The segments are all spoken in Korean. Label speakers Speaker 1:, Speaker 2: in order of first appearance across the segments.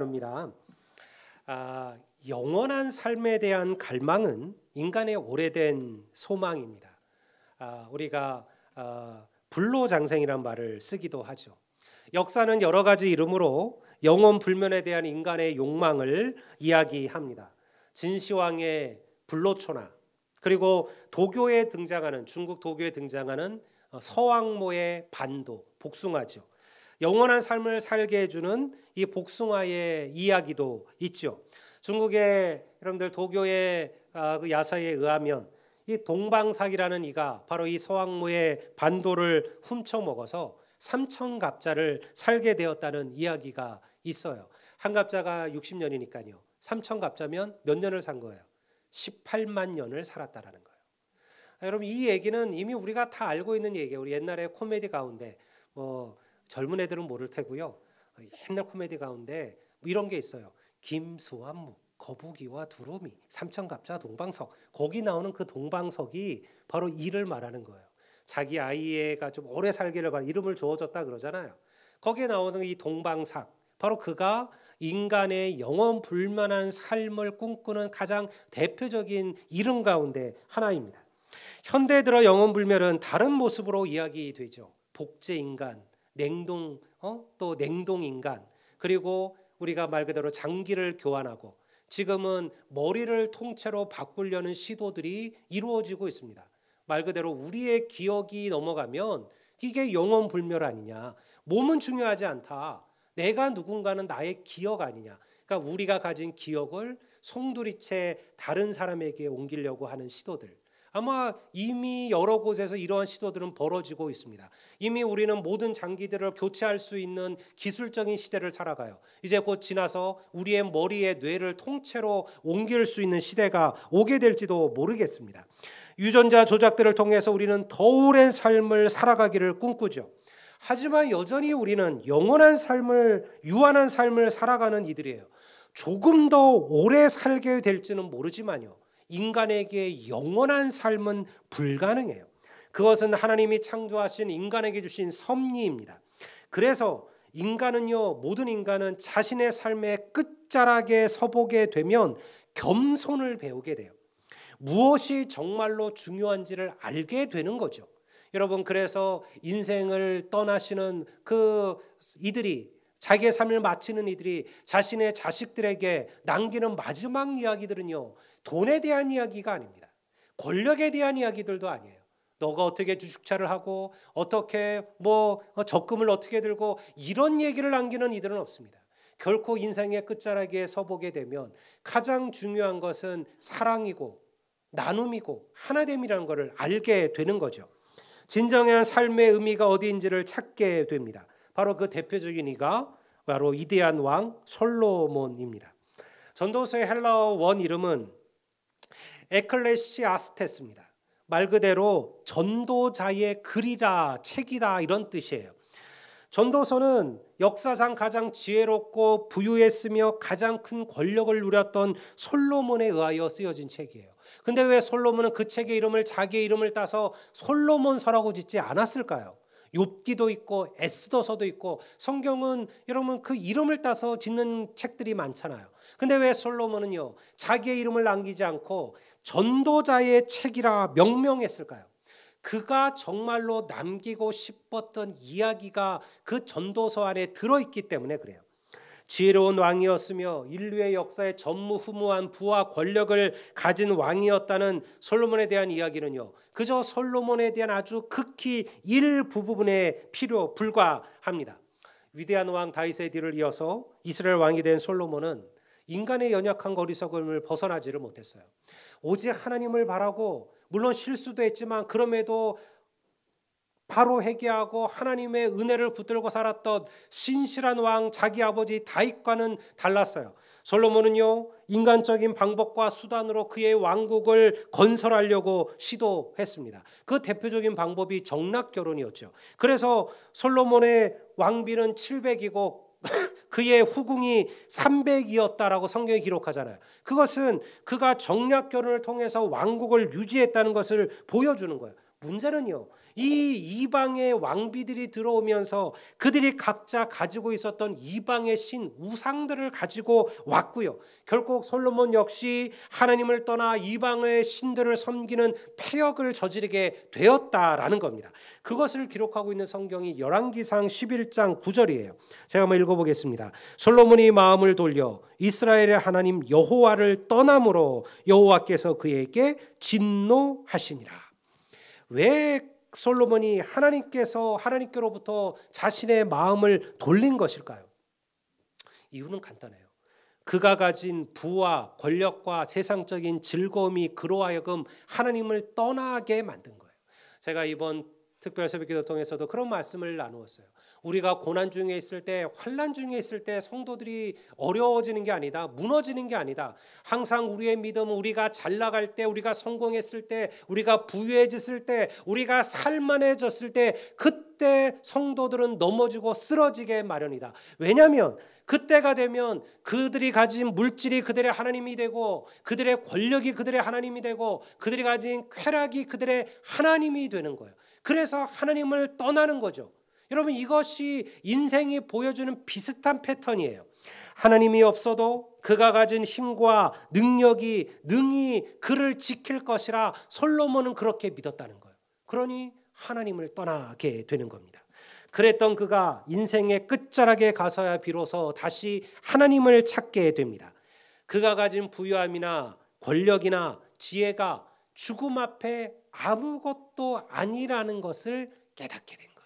Speaker 1: 입니다. 영원한 삶에 대한 갈망은 인간의 오래된 소망입니다. 우리가 불로장생이란 말을 쓰기도 하죠. 역사는 여러 가지 이름으로 영원 불면에 대한 인간의 욕망을 이야기합니다. 진시황의 불로초나, 그리고 도교에 등장하는 중국 도교에 등장하는 서왕모의 반도, 복숭아죠. 영원한 삶을 살게 해주는 이 복숭아의 이야기도 있죠. 중국의 여러분들 도교의 그 야서에 의하면 이 동방삭이라는 이가 바로 이 서왕모의 반도를 훔쳐 먹어서 3,000갑자를 살게 되었다는 이야기가 있어요. 한 갑자가 60년이니까요. 3,000갑자면 몇 년을 산 거예요? 18만 년을 살았다라는 거예요. 여러분, 이 얘기는 이미 우리가 다 알고 있는 얘기예요. 우리 옛날에 코미디 가운데 젊은 애들은 모를 테고요. 옛날 코미디 가운데 이런 게 있어요. 김수환무, 거북이와 두루미, 3,000갑자 동방석. 거기 나오는 그 동방석이 바로 이를 말하는 거예요. 자기 아이가 좀 오래 살기를 바라 이름을 주어줬다 그러잖아요. 거기에 나오는 이 동방삭, 바로 그가 인간의 영원 불면한 삶을 꿈꾸는 가장 대표적인 이름 가운데 하나입니다. 현대 들어 영원 불멸은 다른 모습으로 이야기되죠. 복제 인간, 또 냉동 인간, 그리고 우리가 말 그대로 장기를 교환하고 지금은 머리를 통째로 바꾸려는 시도들이 이루어지고 있습니다. 말 그대로 우리의 기억이 넘어가면 이게 영원 불멸 아니냐. 몸은 중요하지 않다. 내가 누군가는 나의 기억 아니냐. 그러니까 우리가 가진 기억을 송두리째 다른 사람에게 옮기려고 하는 시도들. 아마 이미 여러 곳에서 이러한 시도들은 벌어지고 있습니다. 이미 우리는 모든 장기들을 교체할 수 있는 기술적인 시대를 살아가요. 이제 곧 지나서 우리의 머리에 뇌를 통째로 옮길 수 있는 시대가 오게 될지도 모르겠습니다. 유전자 조작들을 통해서 우리는 더 오랜 삶을 살아가기를 꿈꾸죠. 하지만 여전히 우리는 영원한 삶을, 유한한 삶을 살아가는 이들이에요. 조금 더 오래 살게 될지는 모르지만요. 인간에게 영원한 삶은 불가능해요. 그것은 하나님이 창조하신 인간에게 주신 섭리입니다. 그래서 모든 인간은 자신의 삶의 끝자락에 서보게 되면 겸손을 배우게 돼요. 무엇이 정말로 중요한지를 알게 되는 거죠. 여러분, 그래서 인생을 떠나시는 이들이, 자기의 삶을 마치는 이들이 자신의 자식들에게 남기는 마지막 이야기들은요, 돈에 대한 이야기가 아닙니다. 권력에 대한 이야기들도 아니에요. 너가 어떻게 주식차를 하고 어떻게 적금을 어떻게 들고 이런 얘기를 남기는 이들은 없습니다. 결코 인생의 끝자락에 서보게 되면 가장 중요한 것은 사랑이고 나눔이고 하나됨이라는 것을 알게 되는 거죠. 진정한 삶의 의미가 어디인지를 찾게 됩니다. 바로 그 대표적인 이가 바로 위대한 왕 솔로몬입니다. 전도서의 헬라어 원 이름은 에클레시아스테스입니다. 말 그대로 전도자의 글이다, 책이다 이런 뜻이에요. 전도서는 역사상 가장 지혜롭고 부유했으며 가장 큰 권력을 누렸던 솔로몬에 의하여 쓰여진 책이에요. 근데 왜 솔로몬은 그 책의 이름을 자기의 이름을 따서 솔로몬서라고 짓지 않았을까요? 욥기도 있고 에스더서도 있고 성경은 여러분 그 이름을 따서 짓는 책들이 많잖아요. 근데 왜 솔로몬은요 자기의 이름을 남기지 않고 전도자의 책이라 명명했을까요? 그가 정말로 남기고 싶었던 이야기가 그 전도서 안에 들어있기 때문에 그래요. 지혜로운 왕이었으며 인류의 역사에 전무후무한 부와 권력을 가진 왕이었다는 솔로몬에 대한 이야기는요, 그저 솔로몬에 대한 아주 극히 일부분에 불과합니다. 위대한 왕 다윗의 뒤를 이어서 이스라엘 왕이 된 솔로몬은 인간의 연약한 어리석음을 벗어나지를 못했어요. 오직 하나님을 바라고, 물론 실수도 했지만 그럼에도 바로 회개하고 하나님의 은혜를 붙들고 살았던 신실한 왕 자기 아버지 다윗과는 달랐어요. 솔로몬은요 인간적인 방법과 수단으로 그의 왕국을 건설하려고 시도했습니다. 그 대표적인 방법이 정락결혼이었죠. 그래서 솔로몬의 왕비는 700이고 그의 후궁이 300이었다라고 성경이 기록하잖아요. 그것은 그가 정략결혼을 통해서 왕국을 유지했다는 것을 보여주는 거예요. 문제는요, 이 이방의 왕비들이 들어오면서 그들이 각자 가지고 있었던 이방의 신 우상들을 가지고 왔고요. 결국 솔로몬 역시 하나님을 떠나 이방의 신들을 섬기는 패역을 저지르게 되었다라는 겁니다. 그것을 기록하고 있는 성경이 열왕기상 11장 9절이에요. 제가 한번 읽어보겠습니다. 솔로몬이 마음을 돌려 이스라엘의 하나님 여호와를 떠남으로 여호와께서 그에게 진노하시니라. 왜 솔로몬이 하나님께로부터 자신의 마음을 돌린 것일까요? 이유는 간단해요. 그가 가진 부와 권력과 세상적인 즐거움이 그로 하여금 하나님을 떠나게 만든 거예요. 제가 이번 특별 새벽기도 통해서도 그런 말씀을 나누었어요. 우리가 고난 중에 있을 때, 환난 중에 있을 때 성도들이 어려워지는 게 아니다, 무너지는 게 아니다. 항상 우리의 믿음은 우리가 잘 나갈 때, 우리가 성공했을 때, 우리가 부유해졌을 때, 우리가 살만해졌을 때, 그때 성도들은 넘어지고 쓰러지게 마련이다. 왜냐하면 그때가 되면 그들이 가진 물질이 그들의 하나님이 되고, 그들의 권력이 그들의 하나님이 되고, 그들이 가진 쾌락이 그들의 하나님이 되는 거예요. 그래서 하나님을 떠나는 거죠. 여러분, 이것이 인생이 보여주는 비슷한 패턴이에요. 하나님이 없어도 그가 가진 힘과 능력이 능히 그를 지킬 것이라 솔로몬은 그렇게 믿었다는 거예요. 그러니 하나님을 떠나게 되는 겁니다. 그랬던 그가 인생의 끝자락에 가서야 비로소 다시 하나님을 찾게 됩니다. 그가 가진 부유함이나 권력이나 지혜가 죽음 앞에 아무것도 아니라는 것을 깨닫게 된 거예요.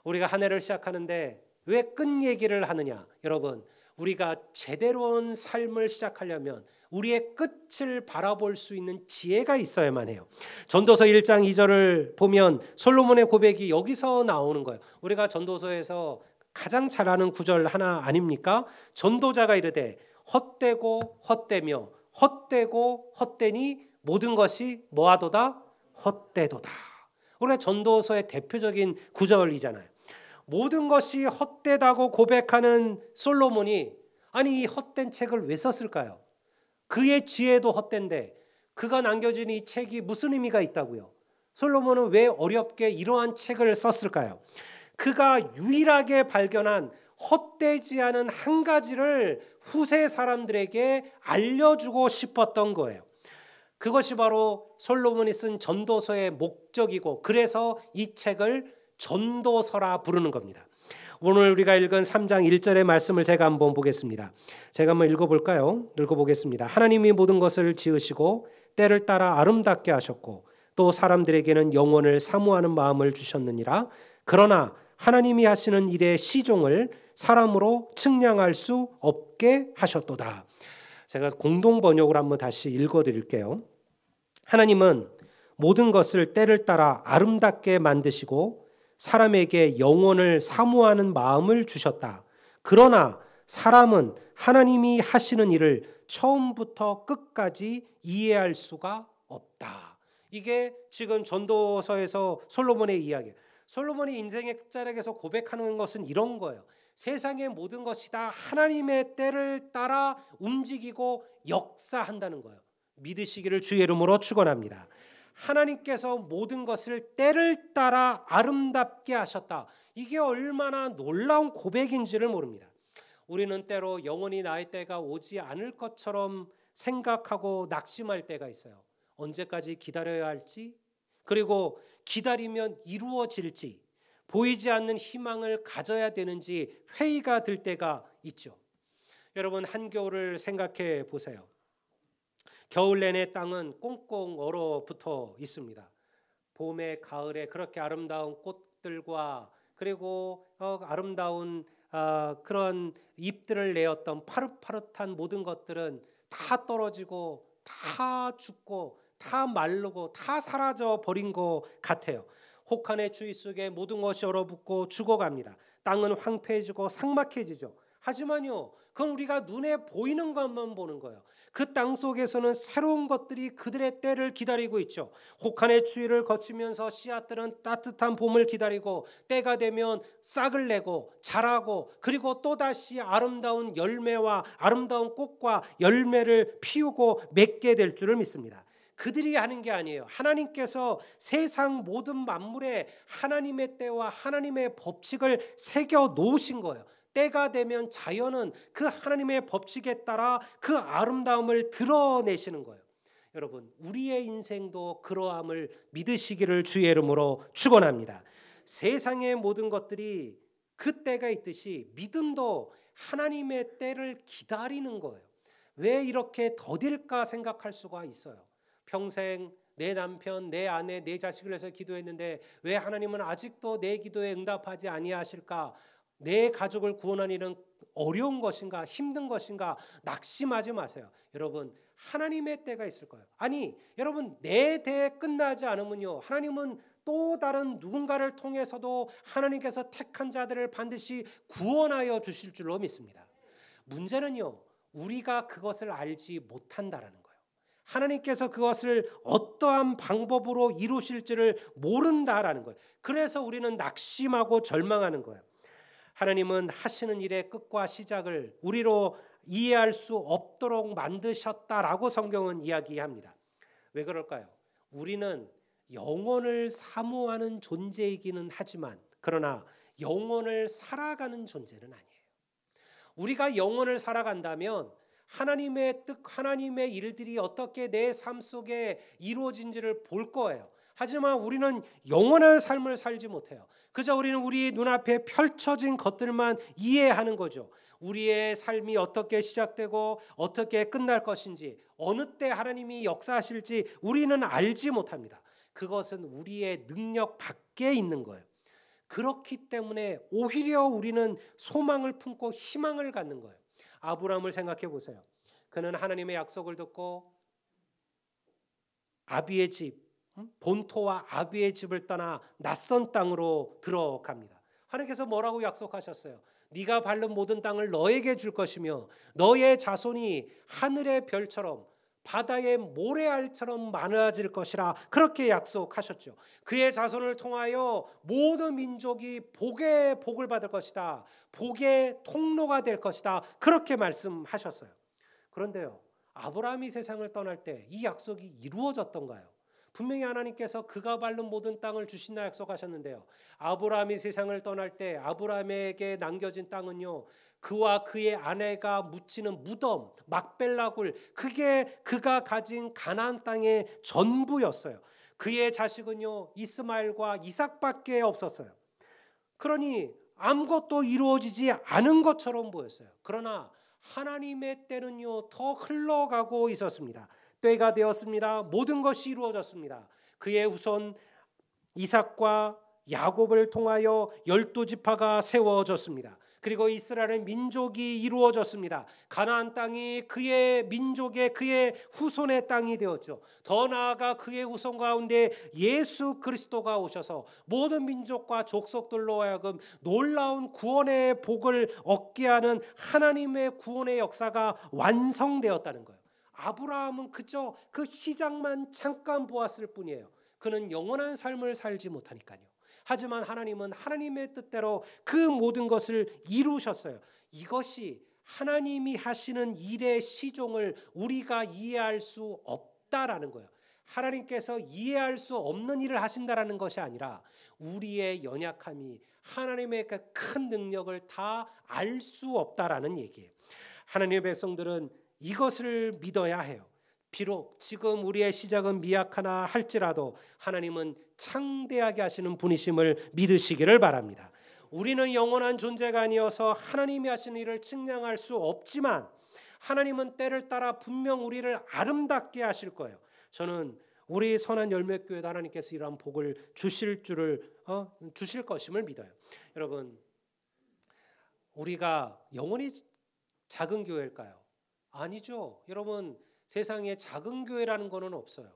Speaker 1: 우리가 한 해를 시작하는데 왜 끝 얘기를 하느냐? 여러분, 우리가 제대로 온 삶을 시작하려면 우리의 끝을 바라볼 수 있는 지혜가 있어야만 해요. 전도서 1장 2절을 보면 솔로몬의 고백이 여기서 나오는 거예요. 우리가 전도서에서 가장 잘 아는 구절 하나 아닙니까? 전도자가 이르되 헛되고 헛되며 헛되고 헛되니 모든 것이 뭐하도다? 헛되도다. 우리가 전도서의 대표적인 구절이잖아요. 모든 것이 헛되다고 고백하는 솔로몬이 아니 이 헛된 책을 왜 썼을까요? 그의 지혜도 헛된데 그가 남겨진 이 책이 무슨 의미가 있다고요? 솔로몬은 왜 어렵게 이러한 책을 썼을까요? 그가 유일하게 발견한 헛되지 않은 한 가지를 후세 사람들에게 알려주고 싶었던 거예요. 그것이 바로 솔로몬이 쓴 전도서의 목적이고, 그래서 이 책을 전도서라 부르는 겁니다. 오늘 우리가 읽은 3장 1절의 말씀을 제가 한번 보겠습니다. 제가 한번 읽어볼까요? 읽어보겠습니다. 하나님이 모든 것을 지으시고 때를 따라 아름답게 하셨고 또 사람들에게는 영원을 사모하는 마음을 주셨느니라. 그러나 하나님이 하시는 일의 시종을 사람으로 측량할 수 없게 하셨도다. 제가 공동 번역으로 한번 다시 읽어드릴게요. 하나님은 모든 것을 때를 따라 아름답게 만드시고 사람에게 영혼을 사모하는 마음을 주셨다. 그러나 사람은 하나님이 하시는 일을 처음부터 끝까지 이해할 수가 없다. 이게 지금 전도서에서 솔로몬의 이야기예요. 솔로몬이 인생의 끝자락에서 고백하는 것은 이런 거예요. 세상의 모든 것이 다 하나님의 때를 따라 움직이고 역사한다는 거예요. 믿으시기를 주의 이름으로 축원합니다. 하나님께서 모든 것을 때를 따라 아름답게 하셨다. 이게 얼마나 놀라운 고백인지를 모릅니다. 우리는 때로 영원히 나의 때가 오지 않을 것처럼 생각하고 낙심할 때가 있어요. 언제까지 기다려야 할지, 그리고 기다리면 이루어질지, 보이지 않는 희망을 가져야 되는지 회의가 들 때가 있죠. 여러분, 한겨울을 생각해 보세요. 겨울 내내 땅은 꽁꽁 얼어붙어 있습니다. 봄에 가을에 그렇게 아름다운 꽃들과 그리고 아름다운 그런 잎들을 내었던 파릇파릇한 모든 것들은 다 떨어지고 다 죽고 다 마르고 다 사라져 버린 것 같아요. 혹한의 추위 속에 모든 것이 얼어붙고 죽어갑니다. 땅은 황폐해지고 삭막해지죠. 하지만요, 그건 우리가 눈에 보이는 것만 보는 거예요. 그 땅 속에서는 새로운 것들이 그들의 때를 기다리고 있죠. 혹한의 추위를 거치면서 씨앗들은 따뜻한 봄을 기다리고 때가 되면 싹을 내고 자라고, 그리고 또다시 아름다운 열매와 아름다운 꽃과 열매를 피우고 맺게 될 줄을 믿습니다. 그들이 하는 게 아니에요. 하나님께서 세상 모든 만물에 하나님의 때와 하나님의 법칙을 새겨 놓으신 거예요. 때가 되면 자연은 그 하나님의 법칙에 따라 그 아름다움을 드러내시는 거예요. 여러분, 우리의 인생도 그러함을 믿으시기를 주의 이름으로 축원합니다. 세상의 모든 것들이 그 때가 있듯이 믿음도 하나님의 때를 기다리는 거예요. 왜 이렇게 더딜까 생각할 수가 있어요. 평생 내 남편, 내 아내, 내 자식을 위해서 기도했는데 왜 하나님은 아직도 내 기도에 응답하지 아니하실까? 내 가족을 구원하는 일은 어려운 것인가, 힘든 것인가? 낙심하지 마세요. 여러분, 하나님의 때가 있을 거예요. 아니, 여러분, 내 대 끝나지 않으면요, 하나님은 또 다른 누군가를 통해서도 하나님께서 택한 자들을 반드시 구원하여 주실 줄로 믿습니다. 문제는요, 우리가 그것을 알지 못한다라는 거예요. 하나님께서 그것을 어떠한 방법으로 이루실지를 모른다라는 거예요. 그래서 우리는 낙심하고 절망하는 거예요. 하나님은 하시는 일의 끝과 시작을 우리로 이해할 수 없도록 만드셨다라고 성경은 이야기합니다. 왜 그럴까요? 우리는 영원을 사모하는 존재이기는 하지만 그러나 영원을 살아가는 존재는 아니에요. 우리가 영원을 살아간다면 하나님의 뜻, 하나님의 일들이 어떻게 내 삶 속에 이루어진지를 볼 거예요. 하지만 우리는 영원한 삶을 살지 못해요. 그저 우리는 우리 눈앞에 펼쳐진 것들만 이해하는 거죠. 우리의 삶이 어떻게 시작되고 어떻게 끝날 것인지, 어느 때 하나님이 역사하실지 우리는 알지 못합니다. 그것은 우리의 능력 밖에 있는 거예요. 그렇기 때문에 오히려 우리는 소망을 품고 희망을 갖는 거예요. 아브라함을 생각해 보세요. 그는 하나님의 약속을 듣고 아비의 집, 본토와 아비의 집을 떠나 낯선 땅으로 들어갑니다. 하나님께서 뭐라고 약속하셨어요? 네가 밟는 모든 땅을 너에게 줄 것이며 너의 자손이 하늘의 별처럼 바다의 모래알처럼 많아질 것이라 그렇게 약속하셨죠. 그의 자손을 통하여 모든 민족이 복의 복을 받을 것이다. 복의 통로가 될 것이다. 그렇게 말씀하셨어요. 그런데요, 아브라함이 세상을 떠날 때 이 약속이 이루어졌던가요? 분명히 하나님께서 그가 밟는 모든 땅을 주신다 약속하셨는데요. 아브라함이 세상을 떠날 때 아브라함에게 남겨진 땅은요, 그와 그의 아내가 묻히는 무덤, 막벨라굴, 그게 그가 가진 가나안 땅의 전부였어요. 그의 자식은요, 이스마엘과 이삭밖에 없었어요. 그러니 아무것도 이루어지지 않은 것처럼 보였어요. 그러나 하나님의 때는요, 더 흘러가고 있었습니다. 때가 되었습니다. 모든 것이 이루어졌습니다. 그의 후손 이삭과 야곱을 통하여 12지파가 세워졌습니다. 그리고 이스라엘의 민족이 이루어졌습니다. 가나안 땅이 그의 민족의 그의 후손의 땅이 되었죠. 더 나아가 그의 후손 가운데 예수 그리스도가 오셔서 모든 민족과 족속들로 하여금 놀라운 구원의 복을 얻게 하는 하나님의 구원의 역사가 완성되었다는 거예요. 아브라함은 그저 그 시작만 잠깐 보았을 뿐이에요. 그는 영원한 삶을 살지 못하니까요. 하지만 하나님은 하나님의 뜻대로 그 모든 것을 이루셨어요. 이것이 하나님이 하시는 일의 시종을 우리가 이해할 수 없다라는 거예요. 하나님께서 이해할 수 없는 일을 하신다라는 것이 아니라 우리의 연약함이 하나님의 큰 능력을 다 알 수 없다라는 얘기예요. 하나님의 백성들은 이것을 믿어야 해요. 비록 지금 우리의 시작은 미약하나 할지라도 하나님은 창대하게 하시는 분이심을 믿으시기를 바랍니다. 우리는 영원한 존재가 아니어서 하나님이 하시는 일을 측량할 수 없지만 하나님은 때를 따라 분명 우리를 아름답게 하실 거예요. 저는 우리 선한 열매교회도 하나님께서 이러한 복을 주실 것임을 믿어요. 여러분, 우리가 영원히 작은 교회일까요? 아니죠. 여러분, 세상에 작은 교회라는 거는 없어요.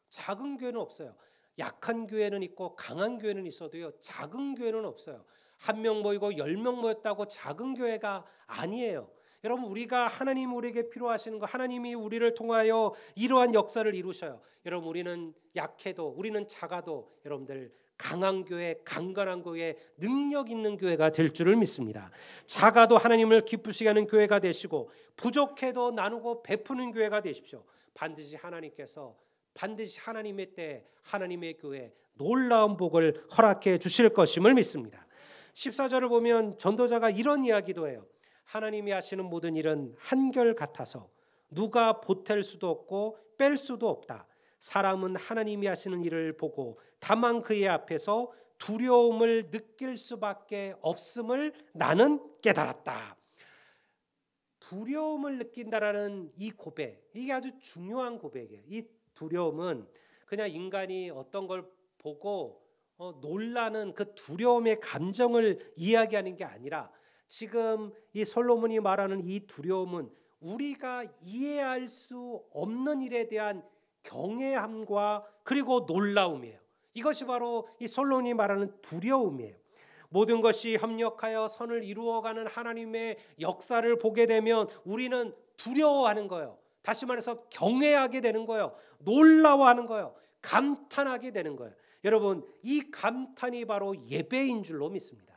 Speaker 1: 작은 교회는 없어요. 약한 교회는 있고 강한 교회는 있어도요, 작은 교회는 없어요. 1명 모이고 10명 모였다고 작은 교회가 아니에요. 여러분, 우리가 하나님 우리에게 필요하시는 거, 하나님이 우리를 통하여 이러한 역사를 이루셔요. 여러분, 우리는 약해도, 우리는 작아도 여러분들 강한 교회, 강건한 교회, 능력 있는 교회가 될 줄을 믿습니다. 작아도 하나님을 기쁘시게 하는 교회가 되시고 부족해도 나누고 베푸는 교회가 되십시오. 반드시 하나님께서 반드시 하나님의 때 하나님의 교회 놀라운 복을 허락해 주실 것임을 믿습니다. 14절을 보면 전도자가 이런 이야기도 해요. 하나님이 하시는 모든 일은 한결같아서 누가 보탤 수도 없고 뺄 수도 없다. 사람은 하나님이 하시는 일을 보고 다만 그의 앞에서 두려움을 느낄 수밖에 없음을 나는 깨달았다. 두려움을 느낀다라는 이 고백, 이게 아주 중요한 고백이에요. 이 두려움은 그냥 인간이 어떤 걸 보고 놀라는 그 두려움의 감정을 이야기하는 게 아니라 지금 이 솔로몬이 말하는 이 두려움은 우리가 이해할 수 없는 일에 대한 경외함과 그리고 놀라움이에요. 이것이 바로 이 솔로몬이 말하는 두려움이에요. 모든 것이 협력하여 선을 이루어가는 하나님의 역사를 보게 되면 우리는 두려워하는 거예요. 다시 말해서 경외하게 되는 거예요. 놀라워하는 거예요. 감탄하게 되는 거예요. 여러분, 이 감탄이 바로 예배인 줄로 믿습니다.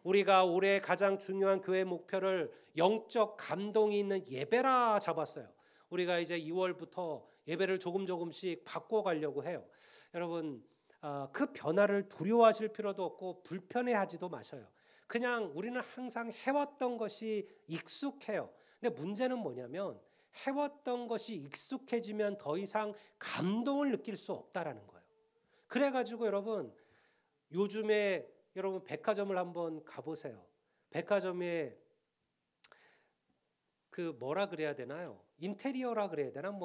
Speaker 1: 우리가 올해 가장 중요한 교회 목표를 영적 감동이 있는 예배라 잡았어요. 우리가 이제 2월부터 예배를 조금씩 바꿔가려고 해요. 여러분, 그 변화를 두려워하실 필요도 없고 불편해하지도 마셔요. 그냥 우리는 항상 해왔던 것이 익숙해요. 근데 문제는 뭐냐면 해왔던 것이 익숙해지면 더 이상 감동을 느낄 수 없다라는 거예요. 그래가지고 여러분, 요즘에 여러분 백화점을 한번 가보세요. 백화점에 그 뭐라 그래야 되나요? 인테리어라 그래야 되나?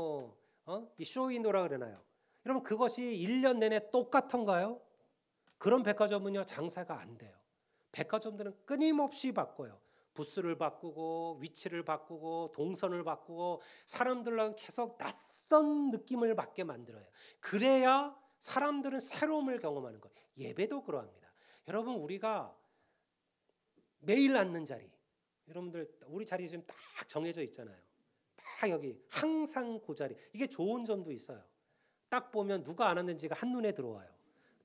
Speaker 1: 이 쇼윈도라 그러나요? 여러분, 그것이 1년 내내 똑같은가요? 그런 백화점은요, 장사가 안 돼요. 백화점들은 끊임없이 바꿔요. 부스를 바꾸고 위치를 바꾸고 동선을 바꾸고 사람들랑 계속 낯선 느낌을 받게 만들어요. 그래야 사람들은 새로움을 경험하는 거예요. 예배도 그러합니다. 여러분, 우리가 매일 앉는 자리, 여러분들 우리 자리 지금 딱 정해져 있잖아요. 딱 여기 항상 그 자리. 이게 좋은 점도 있어요. 딱 보면 누가 안 왔는지가 한눈에 들어와요.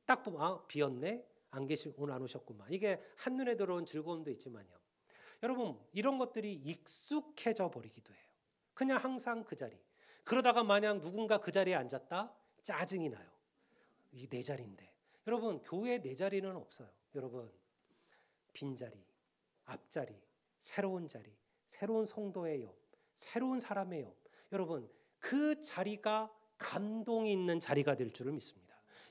Speaker 1: 딱 보면 비었네? 안 계시 오늘 안 오셨구만. 이게 한눈에 들어온 즐거움도 있지만요. 여러분, 이런 것들이 익숙해져 버리기도 해요. 그냥 항상 그 자리. 그러다가 만약 누군가 그 자리에 앉았다? 짜증이 나요. 이게 내 자리인데. 여러분, 교회에 내 자리는 없어요. 여러분, 빈자리, 앞자리, 새로운 자리, 새로운 성도의 옆, 새로운 사람의 옆. 여러분, 그 자리가 감동이 있는 자리가 될 줄을 믿습니다.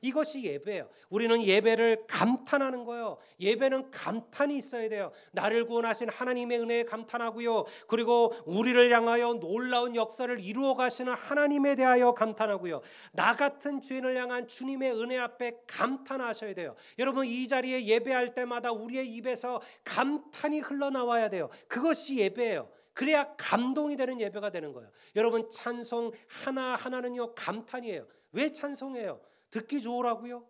Speaker 1: 이것이 예배예요. 우리는 예배를 감탄하는 거예요. 예배는 감탄이 있어야 돼요. 나를 구원하신 하나님의 은혜에 감탄하고요. 그리고 우리를 향하여 놀라운 역사를 이루어 가시는 하나님에 대하여 감탄하고요. 나 같은 죄인을 향한 주님의 은혜 앞에 감탄하셔야 돼요. 여러분, 이 자리에 예배할 때마다 우리의 입에서 감탄이 흘러나와야 돼요. 그것이 예배예요. 그래야 감동이 되는 예배가 되는 거예요. 여러분, 찬송 하나하나는요, 감탄이에요. 왜 찬송해요? 듣기 좋으라고요?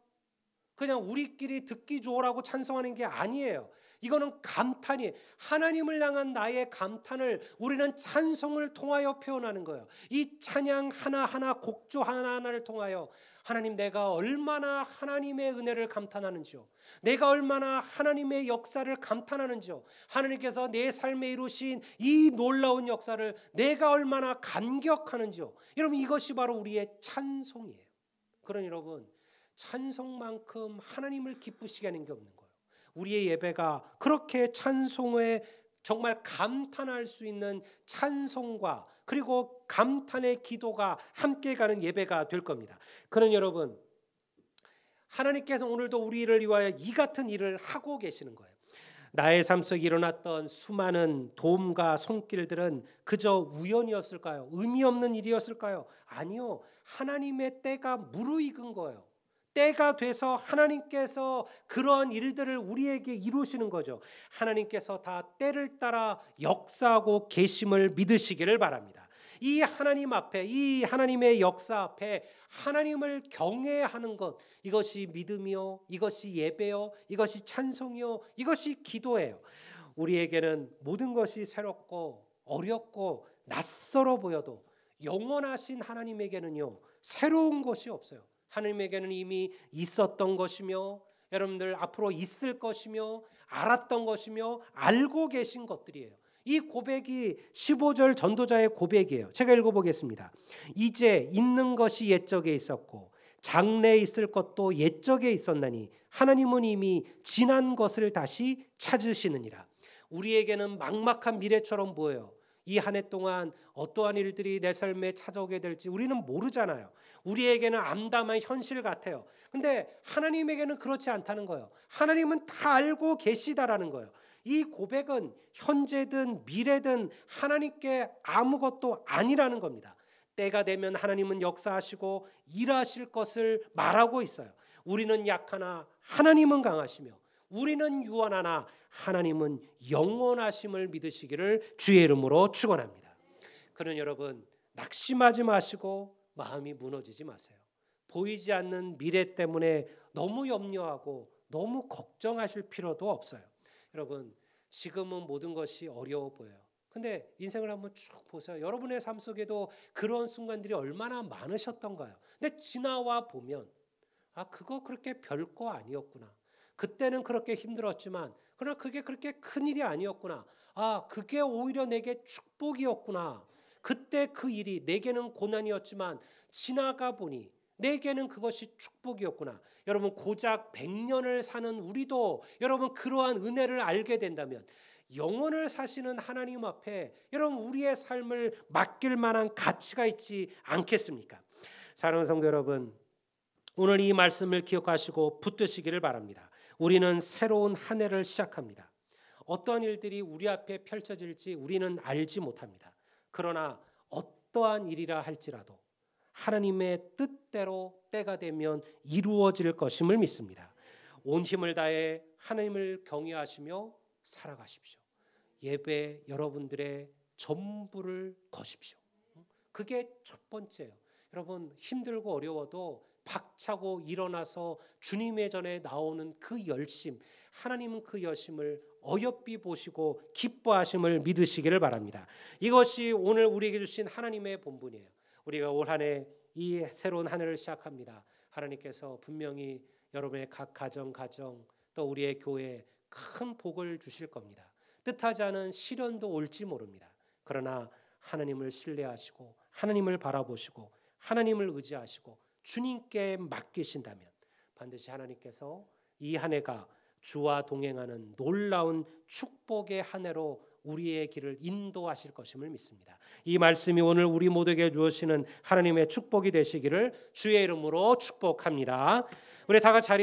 Speaker 1: 그냥 우리끼리 듣기 좋으라고 찬송하는 게 아니에요. 이거는 감탄이에요. 하나님을 향한 나의 감탄을 우리는 찬송을 통하여 표현하는 거예요. 이 찬양 하나하나, 곡조 하나하나를 통하여 하나님, 내가 얼마나 하나님의 은혜를 감탄하는지요, 내가 얼마나 하나님의 역사를 감탄하는지요, 하나님께서 내 삶에 이루신 이 놀라운 역사를 내가 얼마나 감격하는지요. 여러분, 이것이 바로 우리의 찬송이에요. 그러니 여러분, 찬송만큼 하나님을 기쁘시게 하는 게 없는 거예요. 우리의 예배가 그렇게 찬송에 정말 감탄할 수 있는 찬송과 그리고 감탄의 기도가 함께 가는 예배가 될 겁니다. 그러니 여러분, 하나님께서 오늘도 우리를 위하여 이 같은 일을 하고 계시는 거예요. 나의 삶 속에 일어났던 수많은 도움과 손길들은 그저 우연이었을까요? 의미 없는 일이었을까요? 아니요. 하나님의 때가 무르익은 거예요. 때가 돼서 하나님께서 그런 일들을 우리에게 이루시는 거죠. 하나님께서 다 때를 따라 역사하고 계심을 믿으시기를 바랍니다. 이 하나님 앞에, 이 하나님의 역사 앞에 하나님을 경외하는 것, 이것이 믿음이요, 이것이 예배요, 이것이 찬송이요, 이것이 기도예요. 우리에게는 모든 것이 새롭고 어렵고 낯설어 보여도 영원하신 하나님에게는요, 새로운 것이 없어요. 하나님에게는 이미 있었던 것이며 여러분들 앞으로 있을 것이며 알았던 것이며 알고 계신 것들이에요. 이 고백이 15절 전도자의 고백이에요. 제가 읽어보겠습니다. 이제 있는 것이 옛적에 있었고 장래에 있을 것도 옛적에 있었나니 하나님은 이미 지난 것을 다시 찾으시느니라. 우리에게는 막막한 미래처럼 보여요. 이 한 해 동안 어떠한 일들이 내 삶에 찾아오게 될지 우리는 모르잖아요. 우리에게는 암담한 현실 같아요. 근데 하나님에게는 그렇지 않다는 거예요. 하나님은 다 알고 계시다라는 거예요. 이 고백은 현재든 미래든 하나님께 아무것도 아니라는 겁니다. 때가 되면 하나님은 역사하시고 일하실 것을 말하고 있어요. 우리는 약하나 하나님은 강하시며 우리는 유한하나 하나님은 영원하심을 믿으시기를 주의 이름으로 축원합니다. 그러나 여러분, 낙심하지 마시고 마음이 무너지지 마세요. 보이지 않는 미래 때문에 너무 염려하고 너무 걱정하실 필요도 없어요. 여러분, 지금은 모든 것이 어려워 보여요. 근데 인생을 한번 쭉 보세요. 여러분의 삶 속에도 그런 순간들이 얼마나 많으셨던가요? 근데 지나와 보면 그거 그렇게 별거 아니었구나. 그때는 그렇게 힘들었지만 그러나 그게 그렇게 큰일이 아니었구나. 그게 오히려 내게 축복이었구나. 그때 그 일이 내게는 고난이었지만 지나가 보니 내게는 그것이 축복이었구나. 여러분, 고작 100년을 사는 우리도 여러분 그러한 은혜를 알게 된다면 영원을 사시는 하나님 앞에 여러분 우리의 삶을 맡길 만한 가치가 있지 않겠습니까? 사랑하는 성도 여러분, 오늘 이 말씀을 기억하시고 붙드시기를 바랍니다. 우리는 새로운 한 해를 시작합니다. 어떠한 일들이 우리 앞에 펼쳐질지 우리는 알지 못합니다. 그러나 어떠한 일이라 할지라도 하나님의 뜻대로 때가 되면 이루어질 것임을 믿습니다. 온 힘을 다해 하나님을 경외하시며 살아가십시오. 예배 여러분들의 전부를 거십시오. 그게 첫 번째예요. 여러분, 힘들고 어려워도 박차고 일어나서 주님의 전에 나오는 그 열심, 하나님은 그 열심을 어여삐 보시고 기뻐하심을 믿으시기를 바랍니다. 이것이 오늘 우리에게 주신 하나님의 본분이에요. 우리가 올 한 해 이 새로운 한 해를 시작합니다. 하나님께서 분명히 여러분의 각 가정 또 우리의 교회에 큰 복을 주실 겁니다. 뜻하지 않은 시련도 올지 모릅니다. 그러나 하나님을 신뢰하시고 하나님을 바라보시고 하나님을 의지하시고 주님께 맡기신다면 반드시 하나님께서 이 한 해가 주와 동행하는 놀라운 축복의 한 해로 우리의 길을 인도하실 것임을 믿습니다. 이 말씀이 오늘 우리 모두에게 주시는 하나님의 축복이 되시기를 주의 이름으로 축복합니다. 우리 다 같이 자리에